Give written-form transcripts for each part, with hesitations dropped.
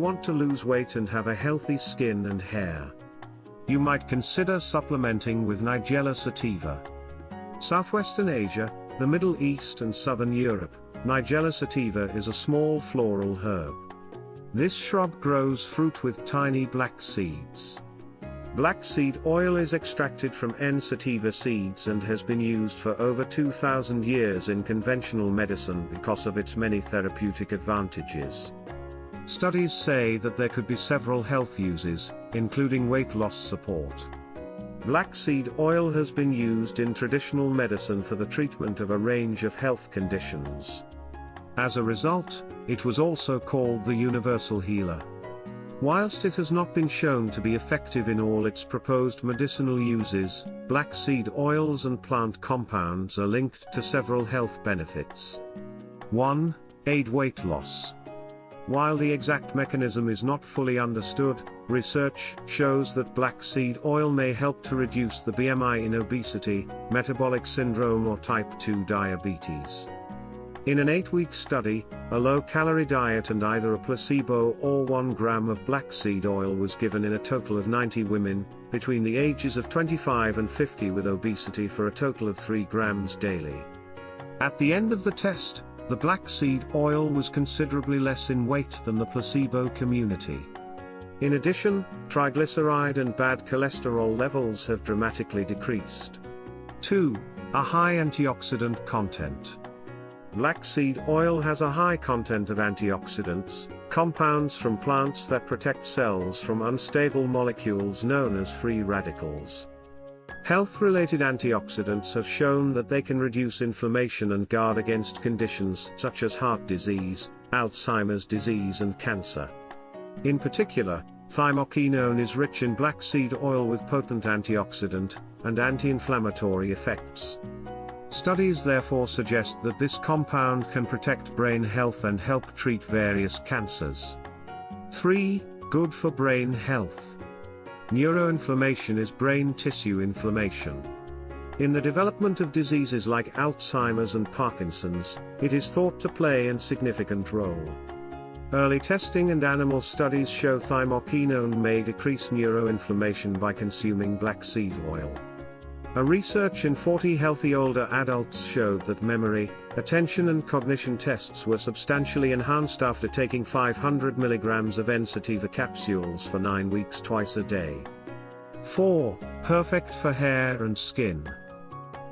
want to lose weight and have a healthy skin and hair, you might consider supplementing with Nigella sativa. Southwestern Asia, the Middle East and Southern Europe, Nigella sativa is a small floral herb. This shrub grows fruit with tiny black seeds. Black seed oil is extracted from N. sativa seeds and has been used for over 2,000 years in conventional medicine because of its many therapeutic advantages. Studies say that there could be several health uses, including weight loss support. Black seed oil has been used in traditional medicine for the treatment of a range of health conditions. As a result, it was also called the universal healer. Whilst it has not been shown to be effective in all its proposed medicinal uses, black seed oils and plant compounds are linked to several health benefits. 1. Aid weight loss. While the exact mechanism is not fully understood, research shows that black seed oil may help to reduce the BMI in obesity, metabolic syndrome or type 2 diabetes. In an 8-week study, a low-calorie diet and either a placebo or 1 gram of black seed oil was given in a total of 90 women, between the ages of 25 and 50 with obesity for a total of 3 grams daily. At the end of the test, the black seed oil was considerably less in weight than the placebo community. In addition, triglyceride and bad cholesterol levels have dramatically decreased. 2. A high antioxidant content. Black seed oil has a high content of antioxidants, compounds from plants that protect cells from unstable molecules known as free radicals. Health-related antioxidants have shown that they can reduce inflammation and guard against conditions such as heart disease, Alzheimer's disease and cancer. In particular, thymoquinone is rich in black seed oil with potent antioxidant and anti-inflammatory effects. Studies therefore suggest that this compound can protect brain health and help treat various cancers. 3. Good for brain health. Neuroinflammation is brain tissue inflammation. In the development of diseases like Alzheimer's and Parkinson's, it is thought to play a significant role. Early testing and animal studies show thymoquinone may decrease neuroinflammation by consuming black seed oil. A research in 40 healthy older adults showed that memory, attention and cognition tests were substantially enhanced after taking 500 mg of N-sativa capsules for 9 weeks twice a day. 4. Perfect for hair and skin.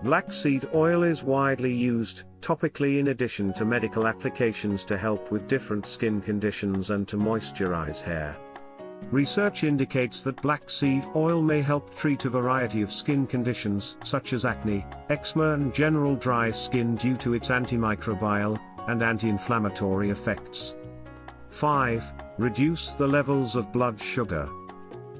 Black seed oil is widely used topically in addition to medical applications to help with different skin conditions and to moisturize hair. Research indicates that black seed oil may help treat a variety of skin conditions such as acne, eczema and general dry skin due to its antimicrobial and anti-inflammatory effects. 5. Reduce the levels of blood sugar.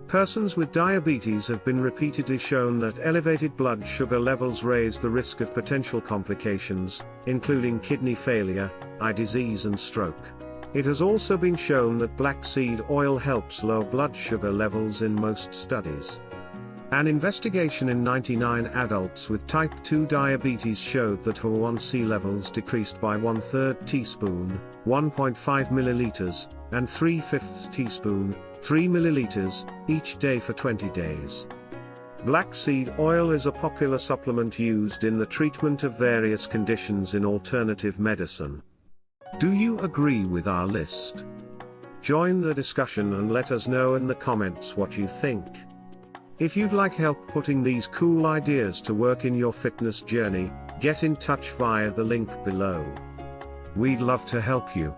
Persons with diabetes have been repeatedly shown that elevated blood sugar levels raise the risk of potential complications, including kidney failure, eye disease and stroke. It has also been shown that black seed oil helps lower blood sugar levels in most studies. An investigation in 99 adults with type 2 diabetes showed that HbA1c levels decreased by 1/3 teaspoon, 1.5 milliliters, and 3/5 teaspoon, 3 milliliters, each day for 20 days. Black seed oil is a popular supplement used in the treatment of various conditions in alternative medicine. Do you agree with our list? Join the discussion and let us know in the comments what you think. If you'd like help putting these cool ideas to work in your fitness journey, get in touch via the link below. We'd love to help you.